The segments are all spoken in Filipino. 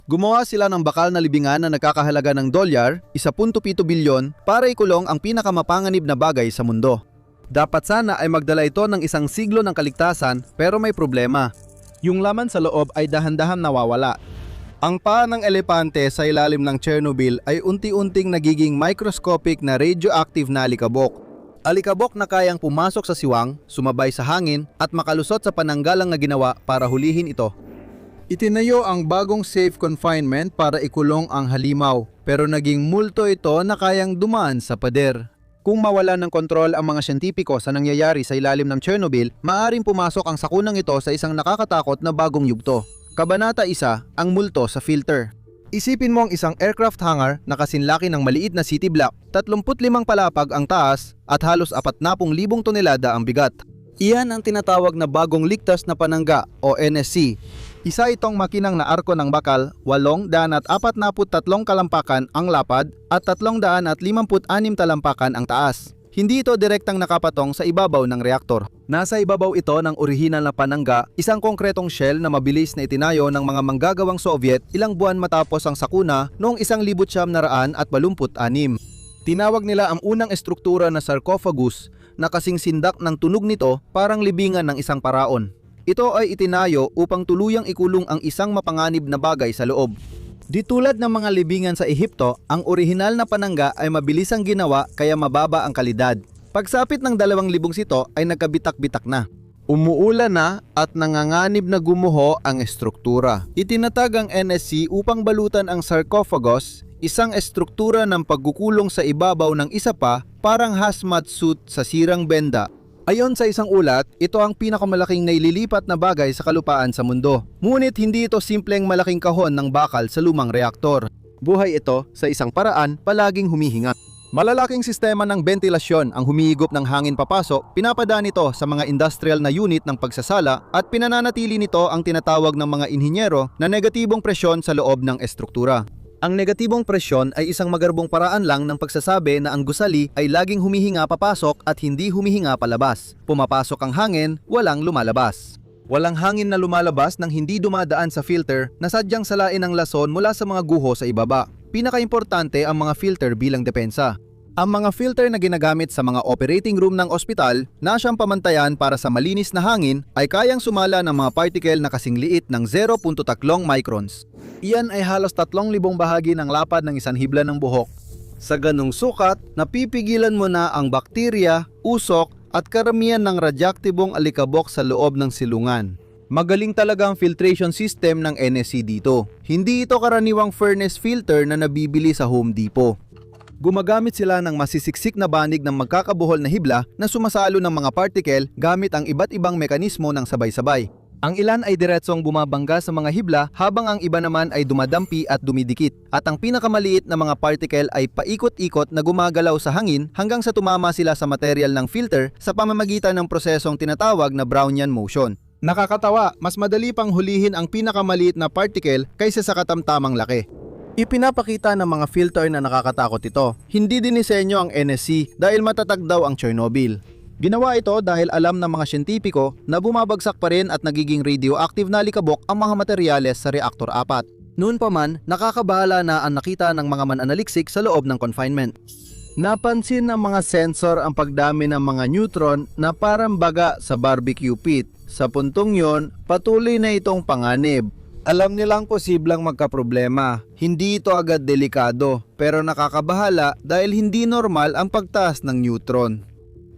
Gumawa sila ng bakal na libingan na nagkakahalaga ng dolyar, 1.7 bilyon, para ikulong ang pinakamapanganib na bagay sa mundo. Dapat sana ay magdala ito ng isang siglo ng kaligtasan, pero may problema. Yung laman sa loob ay dahan-dahan nawawala. Ang paa ng elepante sa ilalim ng Chernobyl ay unti-unting nagiging microscopic na radioactive na alikabok. Alikabok na kayang pumasok sa siwang, sumabay sa hangin at makalusot sa pananggalang na ginawa para hulihin ito. Itinayo ang bagong safe confinement para ikulong ang halimaw, pero naging multo ito na kayang dumaan sa pader. Kung mawala ng kontrol ang mga siyentipiko sa nangyayari sa ilalim ng Chernobyl, maaaring pumasok ang sakunang ito sa isang nakakatakot na bagong yugto. Kabanata 1, ang multo sa filter. Isipin mo ang isang aircraft hangar na kasinlaki ng maliit na city block, 35 palapag ang taas at halos 40,000 tonelada ang bigat. Iyan ang tinatawag na bagong ligtas na panangga o NSC. Isa itong makinang na arko ng bakal, 843 kalampakan ang lapad at 356 talampakan ang taas. Hindi ito direktang nakapatong sa ibabaw ng reaktor. Nasa ibabaw ito ng orihinal na panangga, isang konkretong shell na mabilis na itinayo ng mga manggagawang Soviet ilang buwan matapos ang sakuna noong 1986. Tinawag nila ang unang estruktura na sarcophagus na kasing sindak ng tunog nito parang libingan ng isang paraon. Ito ay itinayo upang tuluyang ikulong ang isang mapanganib na bagay sa loob. Di tulad ng mga libingan sa Ehipto, ang orihinal na panangga ay mabilis ang ginawa kaya mababa ang kalidad. Pagsapit ng 2,000 sito ay nagkabitak-bitak na. Umuulan na at nanganganib na gumuho ang estruktura. Itinatag ang NSC upang balutan ang sarcophagus, isang estruktura ng pagkukulong sa ibabaw ng isa pa parang hazmat suit sa sirang benda. Ayon sa isang ulat, ito ang pinakamalaking naililipat na bagay sa kalupaan sa mundo. Ngunit hindi ito simpleng malaking kahon ng bakal sa lumang reaktor. Buhay ito sa isang paraan palaging humihinga. Malalaking sistema ng bentilasyon ang humihigop ng hangin papasok, pinapadaan nito sa mga industrial na unit ng pagsasala at pinananatili nito ang tinatawag ng mga inhinyero na negatibong presyon sa loob ng estruktura. Ang negatibong presyon ay isang magarbong paraan lang ng pagsasabi na ang gusali ay laging humihinga papasok at hindi humihinga palabas. Pumapasok ang hangin, walang lumalabas. Walang hangin na lumalabas nang hindi dumadaan sa filter na sadyang salain ang lason mula sa mga guho sa ibaba. Pinakaimportante ang mga filter bilang depensa. Ang mga filter na ginagamit sa mga operating room ng ospital na siyang pamantayan para sa malinis na hangin ay kayang sumala ng mga particle na kasing liit ng 0.3 microns. Iyan ay halos 3,000 bahagi ng lapad ng isang hibla ng buhok. Sa ganong sukat, napipigilan mo na ang bakterya, usok at karamihan ng radyaktibong alikabok sa loob ng silungan. Magaling talaga ang filtration system ng NSC dito. Hindi ito karaniwang furnace filter na nabibili sa Home Depot. Gumagamit sila ng masisiksik na banig ng magkakabuhol na hibla na sumasalo ng mga particle gamit ang iba't ibang mekanismo ng sabay-sabay. Ang ilan ay diretsong bumabangga sa mga hibla habang ang iba naman ay dumadampi at dumidikit. At ang pinakamaliit na mga particle ay paikot-ikot na gumagalaw sa hangin hanggang sa tumama sila sa material ng filter sa pamamagitan ng prosesong tinatawag na Brownian motion. Nakakatawa, mas madali pang hulihin ang pinakamaliit na particle kaysa sa katamtamang laki. Ipinapakita ng mga filter na nakakatakot ito. Hindi dinisenyo ang NSC dahil matatag daw ang Chernobyl. Ginawa ito dahil alam ng mga siyentipiko na bumabagsak pa rin at nagiging radioactive na alikabok ang mga materyales sa reaktor 4. Noon pa man, nakakabahala na ang nakita ng mga mananaliksik sa loob ng confinement. Napansin ng mga sensor ang pagdami ng mga neutron na parang baga sa barbecue pit. Sa puntong yon, patuloy na itong panganib. Alam nilang posibleng magkaproblema. Hindi ito agad delikado, pero nakakabahala dahil hindi normal ang pagtaas ng neutron.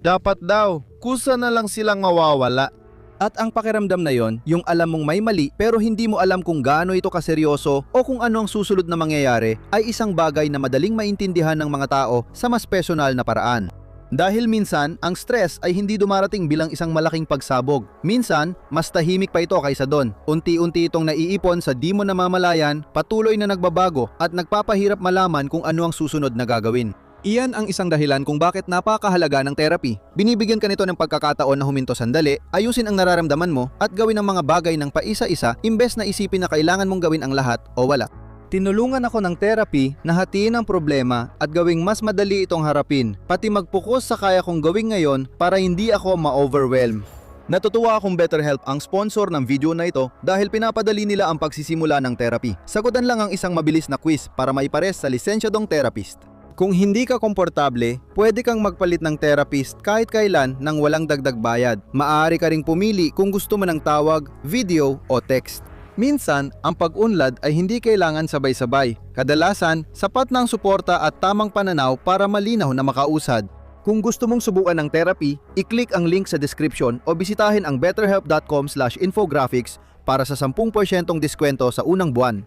Dapat daw, kusa na lang silang mawawala. At ang pakiramdam na yon, yung alam mong may mali pero hindi mo alam kung gaano ito kaseryoso o kung ano ang susunod na mangyayari, ay isang bagay na madaling maintindihan ng mga tao sa mas personal na paraan. Dahil minsan, ang stress ay hindi dumarating bilang isang malaking pagsabog. Minsan, mas tahimik pa ito kaysa doon. Unti-unti itong naiipon sa di mo namamalayan, patuloy na nagbabago at nagpapahirap malaman kung ano ang susunod na gagawin. Iyan ang isang dahilan kung bakit napakahalaga ng therapy. Binibigyan ka nito ng pagkakataon na huminto sandali, ayusin ang nararamdaman mo at gawin ang mga bagay ng paisa-isa imbes na isipin na kailangan mong gawin ang lahat o wala. Tinulungan ako ng therapy na hatiin ang problema at gawing mas madali itong harapin, pati mag-focus sa kaya kong gawin ngayon para hindi ako ma-overwhelm. Natutuwa akong BetterHelp ang sponsor ng video na ito dahil pinapadali nila ang pagsisimula ng therapy. Sagutan lang ang isang mabilis na quiz para maipares sa lisensyadong therapist. Kung hindi ka komportable, pwede kang magpalit ng therapist kahit kailan nang walang dagdag bayad. Maaari ka ring pumili kung gusto mo ng tawag, video o text. Minsan, ang pag-unlad ay hindi kailangan sabay-sabay. Kadalasan, sapat na ang suporta at tamang pananaw para malinaw na makausad. Kung gusto mong subukan ng therapy, i-click ang link sa description o bisitahin ang betterhelp.com/infographics para sa 10% diskwento sa unang buwan.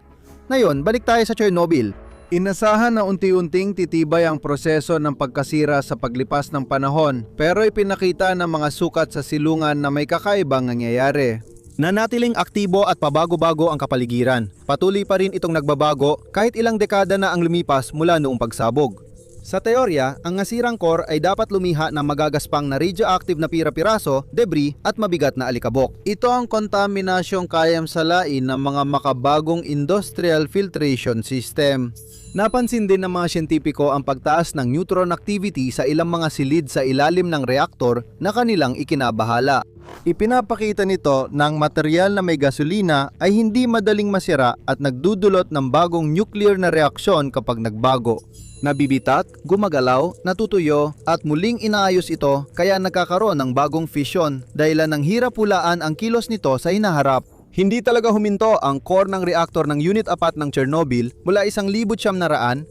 Ngayon, balik tayo sa Chernobyl. Inasahan na unti-unting titibay ang proseso ng pagkasira sa paglipas ng panahon, pero ipinakita ng mga sukat sa silungan na may kakaibang nangyayari. Nanatiling aktibo at pabago-bago ang kapaligiran. Patuloy pa rin itong nagbabago kahit ilang dekada na ang lumipas mula noong pagsabog. Sa teorya, ang nasirang core ay dapat lumiha ng magagaspang na radioactive na pira-piraso, debris at mabigat na alikabok. Ito ang kontaminasyong kayang salain ng mga makabagong industrial filtration system. Napansin din ng mga siyentipiko ang pagtaas ng neutron activity sa ilang mga silid sa ilalim ng reaktor na kanilang ikinabahala. Ipinapakita nito na ang material na may gasolina ay hindi madaling masira at nagdudulot ng bagong nuclear na reaksyon kapag nagbago. Nabibitat, gumagalaw, natutuyo at muling inaayos ito kaya nagkakaroon ng bagong fission dahilan ng hirap hulaan ang kilos nito sa hinaharap. Hindi talaga huminto ang core ng reaktor ng Unit 4 ng Chernobyl mula 1,986.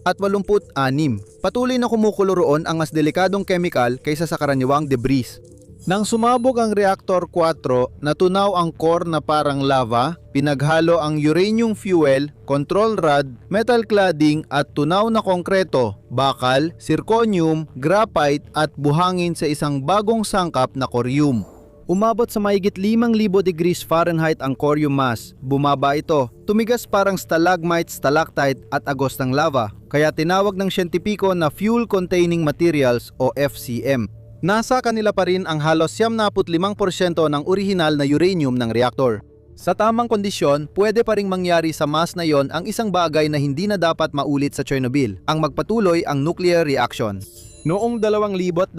Patuloy na kumukulo roon ang mas delikadong chemical kaysa sa karaniwang debris. Nang sumabog ang Reactor 4, natunaw ang core na parang lava, pinaghalo ang uranium fuel, control rod, metal cladding at tunaw na konkreto, bakal, zirconium, graphite at buhangin sa isang bagong sangkap na corium. Umabot sa mahigit 5,000 degrees Fahrenheit ang corium mass. Bumaba ito. Tumigas parang stalagmite, stalactite at agos ng lava, kaya tinawag ng siyentipiko na fuel containing materials o FCM. Nasa kanila pa rin ang halos 75% ng orihinal na uranium ng reaktor. Sa tamang kondisyon, pwede pa ring mangyari sa mass na yon ang isang bagay na hindi na dapat maulit sa Chernobyl, ang magpatuloy ang nuclear reaction. Noong 2021,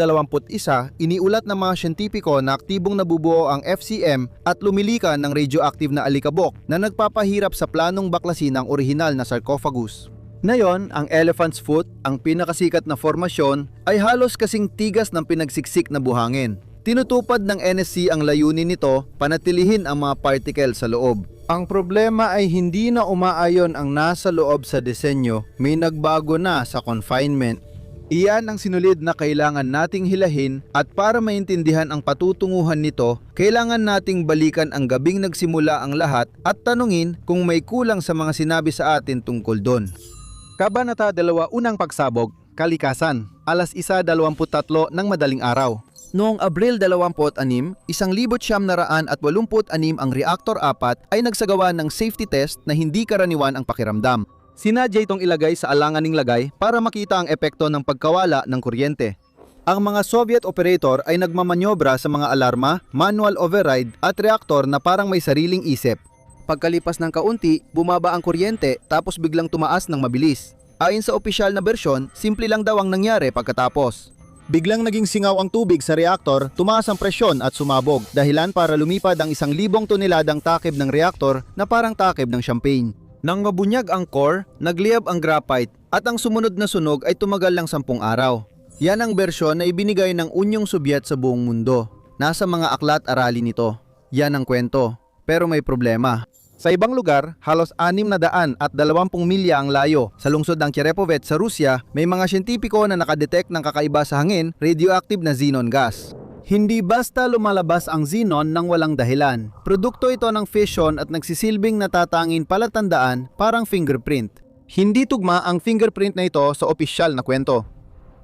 iniulat ng mga siyentipiko na aktibong nabubuo ang FCM at lumilikan ng radioactive na alikabok na nagpapahirap sa planong baklasin ang orihinal na sarcophagus. Ngayon, ang Elephant's Foot, ang pinakasikat na formasyon, ay halos kasing tigas ng pinagsiksik na buhangin. Tinutupad ng NSC ang layunin nito, panatilihin ang mga particle sa loob. Ang problema ay hindi na umaayon ang nasa loob sa disenyo, may nagbago na sa confinement. Iyan ang sinulid na kailangan nating hilahin at para maintindihan ang patutunguhan nito, kailangan nating balikan ang gabing nagsimula ang lahat at tanungin kung may kulang sa mga sinabi sa atin tungkol doon. Kabanata 2, Unang Pagsabog, Kalikasan, 1:23 ng madaling araw. Noong Abril 26, 1,986 ang Reactor 4 ay nagsagawa ng safety test na hindi karaniwan ang pakiramdam. Sinadya itong ilagay sa alanganing lagay para makita ang epekto ng pagkawala ng kuryente. Ang mga Soviet operator ay nagmamanyobra sa mga alarma, manual override at reaktor na parang may sariling isip. Pagkalipas ng kaunti, bumaba ang kuryente tapos biglang tumaas ng mabilis. Ayon sa opisyal na bersyon, simple lang daw ang nangyari pagkatapos. Biglang naging singaw ang tubig sa reaktor, tumaas ang presyon at sumabog, dahilan para lumipad ang 1,000 toneladang takip ng reaktor na parang takip ng champagne. Nang mabunyag ang core, nagliyab ang graphite at ang sumunod na sunog ay tumagal lang 10 araw. Yan ang bersyon na ibinigay ng Unyong Sobyet sa buong mundo. Nasa mga aklat aralin nito. Yan ang kwento. Pero may problema. Sa ibang lugar, halos 620 milya ang layo. Sa lungsod ng Cherepovets sa Rusya, may mga siyentipiko na nakadetect ng kakaiba sa hangin, radioactive na xenon gas. Hindi basta lumalabas ang xenon nang walang dahilan. Produkto ito ng fission at nagsisilbing natatanging palatandaan parang fingerprint. Hindi tugma ang fingerprint na ito sa opisyal na kwento.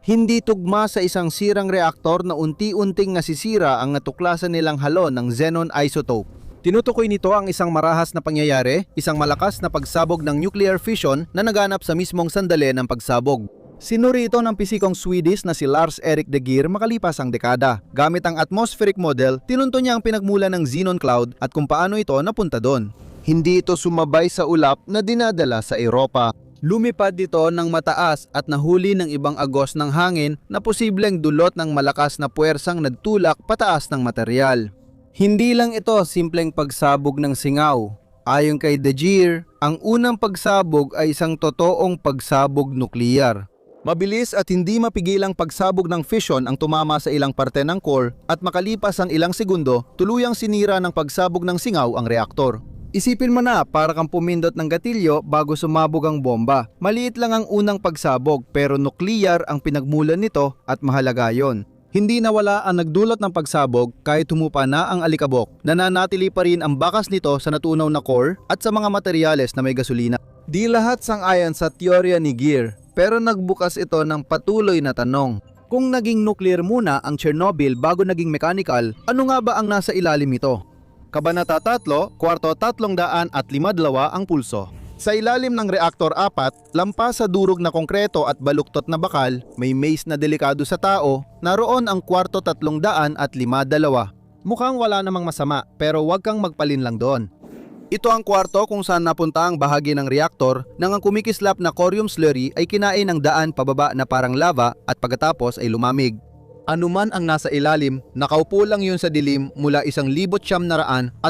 Hindi tugma sa isang sirang reaktor na unti-unting nasisira ang natuklasan nilang halo ng xenon isotope. Tinutukoy nito ang isang marahas na pangyayari, isang malakas na pagsabog ng nuclear fission na naganap sa mismong sandali ng pagsabog. Sinuri ito ng pisikong Swedish na si Lars Erik de Geer makalipas ang dekada. Gamit ang atmospheric model, tinunto niya ang pinagmula ng xenon cloud at kung paano ito napunta doon. Hindi ito sumabay sa ulap na dinadala sa Europa. Lumipad dito ng mataas at nahuli ng ibang agos ng hangin na posibleng dulot ng malakas na puwersang nagtulak pataas ng material. Hindi lang ito simpleng pagsabog ng singaw. Ayon kay De Geer, ang unang pagsabog ay isang totoong pagsabog nukleyar. Mabilis at hindi mapigilang pagsabog ng fission ang tumama sa ilang parte ng core at makalipas ang ilang segundo, tuluyang sinira ng pagsabog ng singaw ang reaktor. Isipin mo na para kang pumindot ng gatilyo bago sumabog ang bomba. Maliit lang ang unang pagsabog pero nukleyar ang pinagmulan nito at mahalaga yon. Hindi nawala ang nagdulot ng pagsabog kahit humupa na ang alikabok. Nananatili pa rin ang bakas nito sa natunaw na core at sa mga materyales na may gasolina. Di lahat sang-ayon sa teorya ni Geer. Pero nagbukas ito ng patuloy na tanong. Kung naging nuclear muna ang Chernobyl bago naging mechanical, ano nga ba ang nasa ilalim nito? Kabanata 3, kwarto 352 ang pulso. Sa ilalim ng reaktor 4, lampas sa durog na konkreto at baluktot na bakal, may maze na delikado sa tao, naroon ang kwarto 352. Mukhang wala namang masama pero huwag kang magpalin lang doon. Ito ang kwarto kung saan napunta ang bahagi ng reaktor nang ang kumikislap na corium slurry ay kinain ng daan pababa na parang lava at pagkatapos ay lumamig. Anuman ang nasa ilalim, nakaupo lang yun sa dilim mula 1,986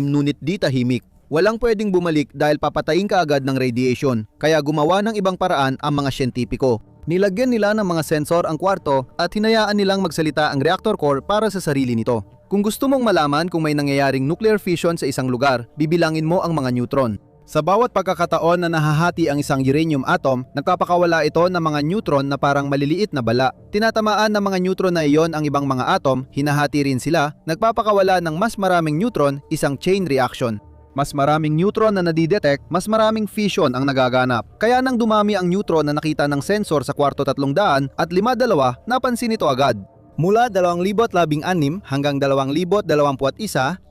ngunit di tahimik. Walang pwedeng bumalik dahil papatayin ka agad ng radiation, kaya gumawa ng ibang paraan ang mga siyentipiko. Nilagyan nila ng mga sensor ang kwarto at hinayaan nilang magsalita ang reactor core para sa sarili nito. Kung gusto mong malaman kung may nangyayaring nuclear fission sa isang lugar, bibilangin mo ang mga neutron. Sa bawat pagkakataon na nahahati ang isang uranium atom, nagpapakawala ito ng mga neutron na parang maliliit na bala. Tinatamaan ng mga neutron na iyon ang ibang mga atom, hinahati rin sila, nagpapakawala ng mas maraming neutron, isang chain reaction. Mas maraming neutron na nadidetect, mas maraming fission ang nagaganap. Kaya nang dumami ang neutron na nakita ng sensor sa kwarto 352, napansin ito agad. Mula 2016 hanggang 2021,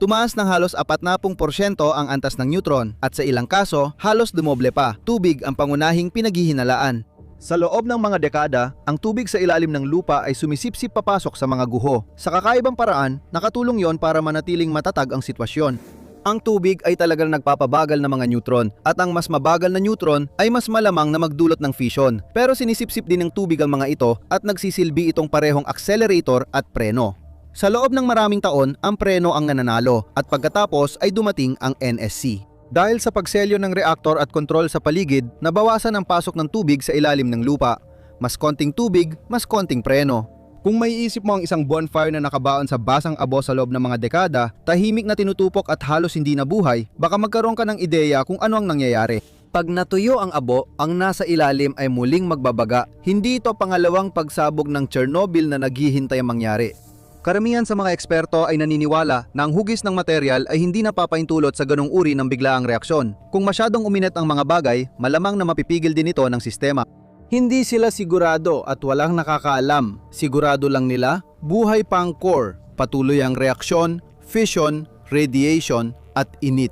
tumaas ng halos 40% ang antas ng neutron at sa ilang kaso, halos dumoble pa. Tubig ang pangunahing pinaghihinalaan. Sa loob ng mga dekada, ang tubig sa ilalim ng lupa ay sumisipsip papasok sa mga guho. Sa kakaibang paraan, nakatulong yon para manatiling matatag ang sitwasyon. Ang tubig ay talagang nagpapabagal ng mga neutron at ang mas mabagal na neutron ay mas malamang na magdulot ng fission. Pero sinisipsip din ng tubig ang mga ito at nagsisilbi itong parehong accelerator at preno. Sa loob ng maraming taon, ang preno ang nananalo at pagkatapos ay dumating ang NSC. Dahil sa pagselyo ng reaktor at kontrol sa paligid, nabawasan ang pasok ng tubig sa ilalim ng lupa. Mas konting tubig, mas konting preno. Kung maiisip mo ang isang bonfire na nakabaon sa basang abo sa loob ng mga dekada, tahimik na tinutupok at halos hindi nabuhay, baka magkaroon ka ng ideya kung ano ang nangyayari. Pag natuyo ang abo, ang nasa ilalim ay muling magbabaga. Hindi ito pangalawang pagsabog ng Chernobyl na naghihintay ang mangyari. Karamihan sa mga eksperto ay naniniwala na ang hugis ng material ay hindi napapaintulot sa ganong uri ng biglaang reaksyon. Kung masyadong uminit ang mga bagay, malamang na mapipigil din ito ng sistema. Hindi sila sigurado at walang nakakaalam. Sigurado lang nila, buhay pa ang core, patuloy ang reaksyon, fission, radiation at init.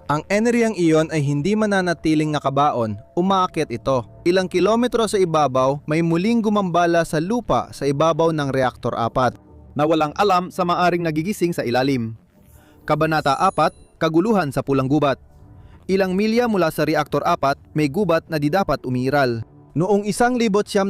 Ang enerhiyang iyon ay hindi mananatiling nakabaon, umaakit ito. Ilang kilometro sa ibabaw, may muling gumambala sa lupa sa ibabaw ng reaktor 4 na walang alam sa maaring nagigising sa ilalim. Kabanata 4, kaguluhan sa pulang gubat. Ilang milya mula sa reaktor 4, may gubat na di dapat umiiral. Noong 1986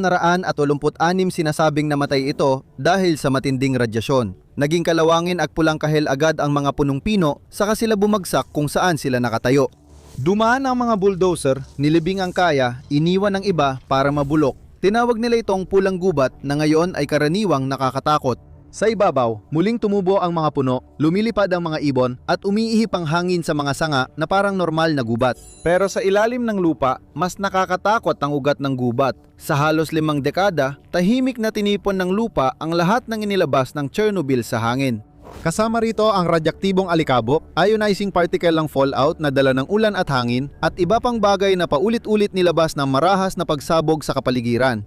sinasabing namatay ito dahil sa matinding radyasyon. Naging kalawangin at pulang kahel agad ang mga punong pino saka sila bumagsak kung saan sila nakatayo. Dumaan ang mga bulldozer, nilibing ang kaya, iniwan ng iba para mabulok. Tinawag nila itong pulang gubat na ngayon ay karaniwang nakakatakot. Sa ibabaw, muling tumubo ang mga puno, lumilipad ang mga ibon at umiihip ang hangin sa mga sanga na parang normal na gubat. Pero sa ilalim ng lupa, mas nakakatakot ang ugat ng gubat. Sa halos 5 dekada, tahimik na tinipon ng lupa ang lahat ng inilabas ng Chernobyl sa hangin. Kasama rito ang radyaktibong alikabok, ionizing particle ng fallout na dala ng ulan at hangin, at iba pang bagay na paulit-ulit nilabas ng marahas na pagsabog sa kapaligiran.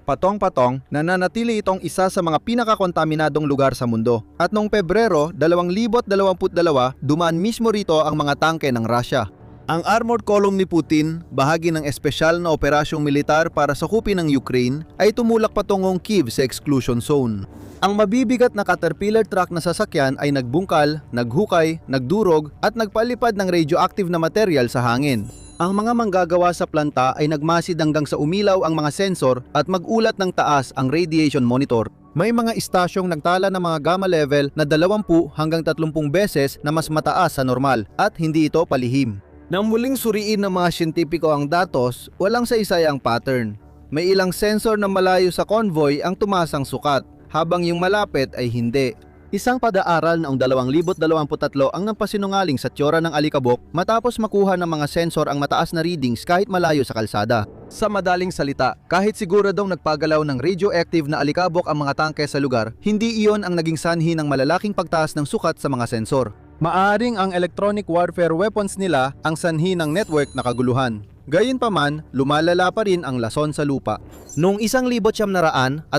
Patong-patong, nananatili itong isa sa mga pinakakontaminadong lugar sa mundo. At noong Pebrero 2022, dumaan mismo rito ang mga tangke ng Russia. Ang armored column ni Putin, bahagi ng espesyal na operasyong militar para sakupin ng Ukraine, ay tumulak patungong Kyiv sa exclusion zone. Ang mabibigat na Caterpillar truck na sasakyan ay nagbungkal, naghukay, nagdurog at nagpalipad ng radioactive na material sa hangin. Ang mga manggagawa sa planta ay nagmasid hanggang sa umilaw ang mga sensor at magulat ng taas ang radiation monitor. May mga istasyong nagtala ng mga gamma level na 20 hanggang 30 beses na mas mataas sa normal at hindi ito palihim. Nang muling suriin ng mga siyentipiko ang datos, walang saysay ang pattern. May ilang sensor na malayo sa convoy ang tumasang sukat, habang yung malapit ay hindi. Isang pag-aaral noong 2023 ang napasinungaling sa tiyora ng alikabok matapos makuha ng mga sensor ang mataas na readings kahit malayo sa kalsada. Sa madaling salita, kahit siguradong nagpagalaw ng radioactive na alikabok ang mga tangke sa lugar, hindi iyon ang naging sanhi ng malalaking pagtaas ng sukat sa mga sensor. Maaring ang electronic warfare weapons nila ang sanhi ng network na kaguluhan. Gayunpaman, lumalala pa rin ang lason sa lupa. Noong 1986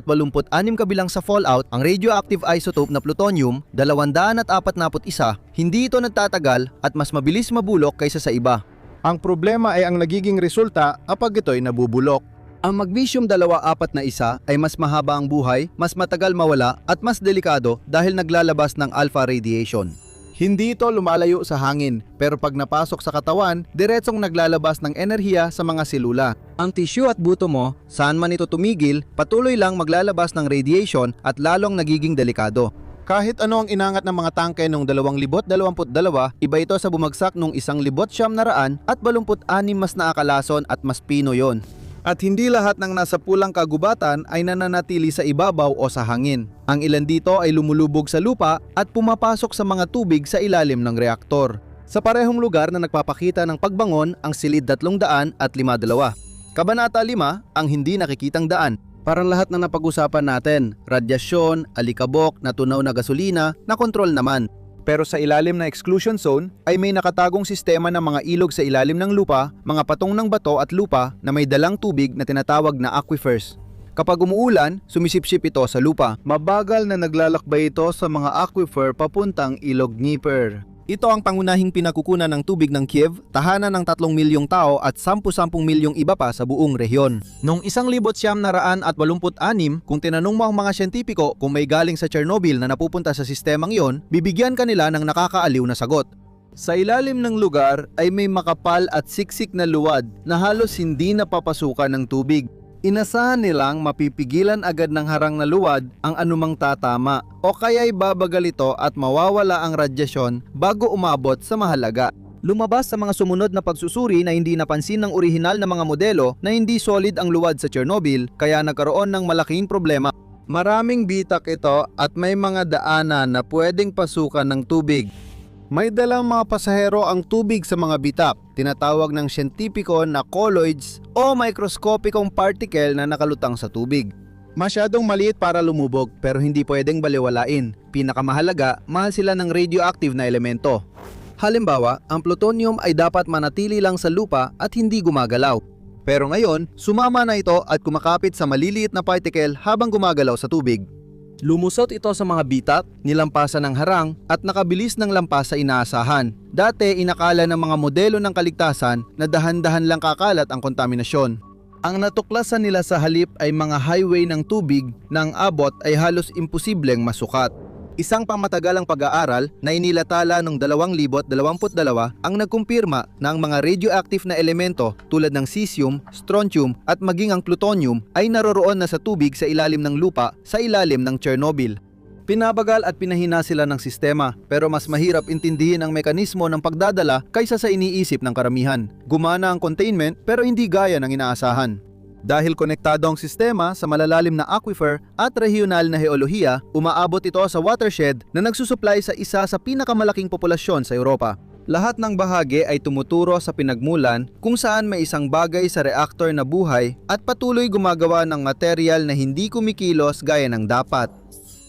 kabilang sa fallout, ang radioactive isotope na plutonium 241, hindi ito nagtatagal at mas mabilis mabulok kaysa sa iba. Ang problema ay ang nagiging resulta kapag ito'y nabubulok. Ang magnesium 241 ay mas mahaba ang buhay, mas matagal mawala at mas delikado dahil naglalabas ng alpha radiation. Hindi ito lumalayo sa hangin, pero pag napasok sa katawan, diretsong naglalabas ng enerhiya sa mga selula. Ang tissue at buto mo, saan man ito tumigil, patuloy lang maglalabas ng radiation at lalong nagiging delikado. Kahit ano ang inangat ng mga tangke noong 2022, iba ito sa bumagsak noong 1986 mas naakalason at mas pino yon. At hindi lahat ng nasa pulang kagubatan ay nananatili sa ibabaw o sa hangin. Ang ilan dito ay lumulubog sa lupa at pumapasok sa mga tubig sa ilalim ng reaktor. Sa parehong lugar na nagpapakita ng pagbangon ang silid 352. Kabanata 5, ang hindi nakikitang daan. Parang lahat ng napag-usapan natin, radyasyon, alikabok, natunaw na gasolina, na kontrol naman. Pero sa ilalim na exclusion zone ay may nakatagong sistema ng mga ilog sa ilalim ng lupa, mga patong ng bato at lupa na may dalang tubig na tinatawag na aquifers. Kapag umuulan, sumisipsip ito sa lupa. Mabagal na naglalakbay ito sa mga aquifer papuntang ilog Dnieper. Ito ang pangunahing pinakukunan ng tubig ng Kiev, tahanan ng 3 milyong tao at 10 milyong iba pa sa buong rehiyon. Noong 1986, kung tinanong mo ang mga siyentipiko kung may galing sa Chernobyl na napupunta sa sistemang yon, bibigyan kanila ng nakakaaliw na sagot. Sa ilalim ng lugar ay may makapal at siksik na luwad na halos hindi napapasukan ng tubig. Inasahan nilang mapipigilan agad ng harang na luwad ang anumang tatama o kaya'y babagal ito at mawawala ang radyasyon bago umabot sa mahalaga. Lumabas sa mga sumunod na pagsusuri na hindi napansin ng orihinal na mga modelo na hindi solid ang luwad sa Chernobyl kaya nagkaroon ng malaking problema. Maraming bitak ito at may mga daanan na pwedeng pasukan ng tubig. May dalang mga pasahero ang tubig sa mga bitak, tinatawag ng siyentipiko na colloids o mikroskopikong particle na nakalutang sa tubig. Masyadong maliit para lumubog pero hindi pwedeng baliwalain. Pinakamahalaga, mahal sila ng radioactive na elemento. Halimbawa, ang plutonium ay dapat manatili lang sa lupa at hindi gumagalaw. Pero ngayon, sumama na ito at kumakapit sa maliliit na particle habang gumagalaw sa tubig. Lumusot ito sa mga bitak, nilampasan ng harang at nakabilis ng lampas sa inaasahan. Dati inakala ng mga modelo ng kaligtasan na dahan-dahan lang kakalat ang kontaminasyon. Ang natuklasan nila sa halip ay mga highway ng tubig na ang abot ay halos imposibleng masukat. Isang pamatagalang pag-aaral na inilatala noong 2022 ang nagkumpirma na ang mga radioactive na elemento tulad ng cesium, strontium at maging ang plutonium ay naroroon na sa tubig sa ilalim ng lupa sa ilalim ng Chernobyl. Pinabagal at pinahina sila ng sistema pero mas mahirap intindihin ang mekanismo ng pagdadala kaysa sa iniisip ng karamihan. Gumana ang containment pero hindi gaya ng inaasahan. Dahil konektado ang sistema sa malalalim na aquifer at regional na heolohiya, umaabot ito sa watershed na nagsusupply sa isa sa pinakamalaking populasyon sa Europa. Lahat ng bahagi ay tumuturo sa pinagmulan kung saan may isang bagay sa reaktor na buhay at patuloy gumagawa ng material na hindi kumikilos gaya ng dapat.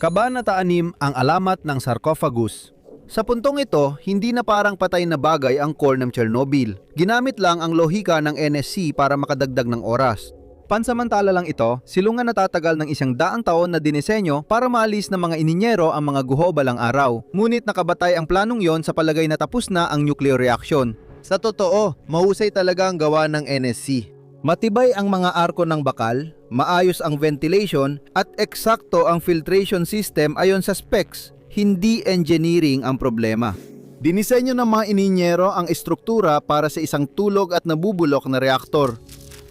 Kabanata 6 ang alamat ng sarcophagus. Sa puntong ito, hindi na parang patay na bagay ang core ng Chernobyl. Ginamit lang ang lohika ng NSC para makadagdag ng oras. Pansamantala lang ito, silungan na tatagal ng 100 taon na dinisenyo para maalis ng mga ininyero ang mga guho balang araw. Ngunit nakabatay ang planong yon sa palagay na tapos na ang nuclear reaction. Sa totoo, mahusay talaga ang gawa ng NSC. Matibay ang mga arko ng bakal, maayos ang ventilation at eksakto ang filtration system ayon sa specs. Hindi engineering ang problema. Dinisenyo ng mga ininyero ang estruktura para sa isang tulog at nabubulok na reaktor.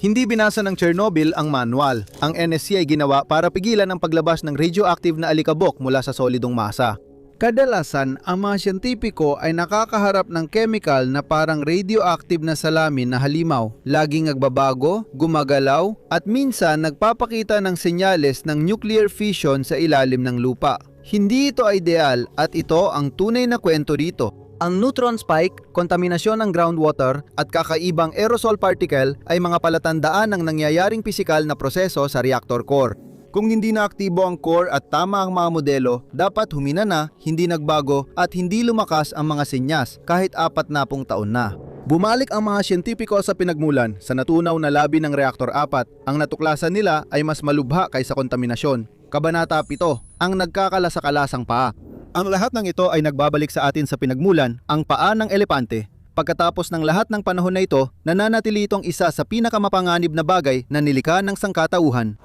Hindi binasa ng Chernobyl ang manual. Ang NSC ay ginawa para pigilan ang paglabas ng radioactive na alikabok mula sa solidong masa. Kadalasan, ang mga siyentipiko ay nakakaharap ng chemical na parang radioactive na salamin na halimaw. Laging nagbabago, gumagalaw, at minsan nagpapakita ng senyales ng nuclear fission sa ilalim ng lupa. Hindi ito ideal at ito ang tunay na kwento rito. Ang neutron spike, kontaminasyon ng groundwater at kakaibang aerosol particle ay mga palatandaan ng nangyayaring pisikal na proseso sa reactor core. Kung hindi na aktibo ang core at tama ang mga modelo, dapat humina na, hindi nagbago at hindi lumakas ang mga senyas kahit 40 taon na. Bumalik ang mga siyentipiko sa pinagmulan sa natunaw na labi ng reactor 4. Ang natuklasan nila ay mas malubha kaysa kontaminasyon. Kabanata 7, ang nagkakalasakalasang paa. Ang lahat ng ito ay nagbabalik sa atin sa pinagmulan, ang paa ng elepante. Pagkatapos ng lahat ng panahon na ito, nananatili itong isa sa pinakamapanganib na bagay na nilikha ng sangkatauhan.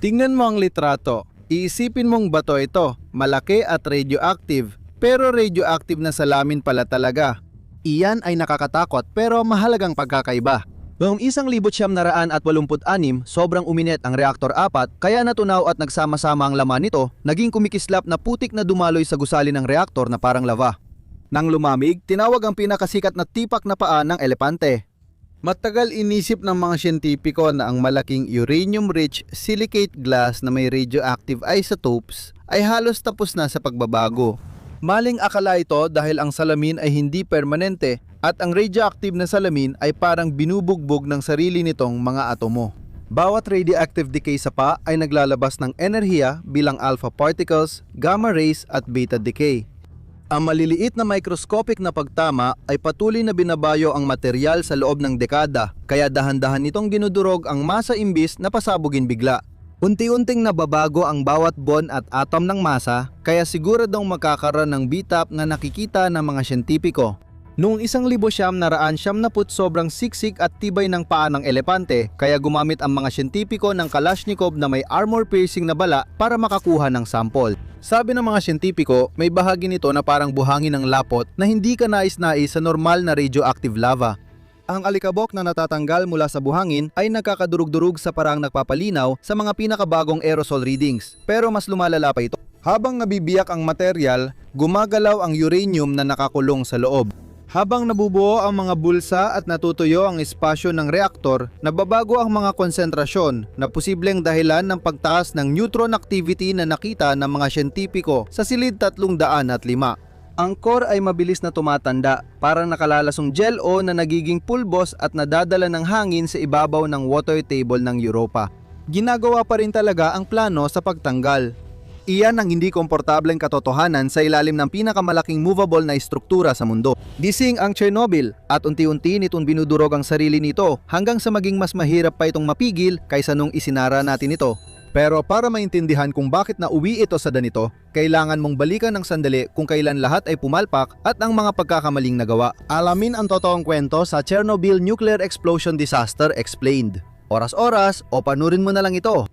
Tingnan mo ang litrato. Iisipin mong bato ito, malaki at radioactive, pero radioactive na salamin pala talaga. Iyan ay nakakatakot pero mahalagang pagkakaiba. Noong 1986, sobrang uminit ang reactor 4 kaya natunaw at nagsama-sama ang laman nito, naging kumikislap na putik na dumaloy sa gusali ng reactor na parang lava. Nang lumamig, tinawag ang pinakasikat na tipak na paa ng elepante. Matagal inisip ng mga siyentipiko na ang malaking uranium-rich silicate glass na may radioactive isotopes ay halos tapos na sa pagbabago. Maling akala ito dahil ang salamin ay hindi permanente at ang radioactive na salamin ay parang binubugbog ng sarili nitong mga atomo. Bawat radioactive decay sa pa ay naglalabas ng enerhiya bilang alpha particles, gamma rays at beta decay. Ang maliliit na microscopic na pagtama ay patuloy na binabayo ang material sa loob ng dekada, kaya dahan-dahan nitong dinudurog ang masa imbis na pasabugin bigla. Unti-unting nababago ang bawat bond at atom ng masa, kaya siguradong magkakaroon ng bitap na nakikita ng mga siyentipiko. Noong 1970 sobrang siksik at tibay ng paa ng elepante, kaya gumamit ang mga siyentipiko ng Kalashnikov na may armor piercing na bala para makakuha ng sample. Sabi ng mga siyentipiko, may bahagi nito na parang buhangin ng lapot na hindi ka nais-nais sa normal na radioactive lava. Ang alikabok na natatanggal mula sa buhangin ay nagkakadurug-durug sa parang nagpapalinaw sa mga pinakabagong aerosol readings, pero mas lumalala pa ito. Habang nabibiyak ang material, gumagalaw ang uranium na nakakulong sa loob. Habang nabubuo ang mga bulsa at natutuyo ang espasyo ng reaktor, nababago ang mga konsentrasyon na posibleng dahilan ng pagtaas ng neutron activity na nakita ng mga siyentipiko sa silid 305. Ang core ay mabilis na tumatanda, parang nakalalasong gel-o na nagiging pulbos at nadadala ng hangin sa ibabaw ng water table ng Europa. Ginagawa pa rin talaga ang plano sa pagtanggal. Iyan ang hindi komportableng katotohanan sa ilalim ng pinakamalaking movable na istruktura sa mundo. Gising ang Chernobyl at unti-unti nitong binudurog ang sarili nito hanggang sa maging mas mahirap pa itong mapigil kaysa nung isinara natin ito. Pero para maintindihan kung bakit nauwi ito sa ganito, kailangan mong balikan ng sandali kung kailan lahat ay pumalpak at ang mga pagkakamaling nagawa. Alamin ang totoong kwento sa Chernobyl Nuclear Explosion Disaster Explained. Oras-oras o panurin mo na lang ito.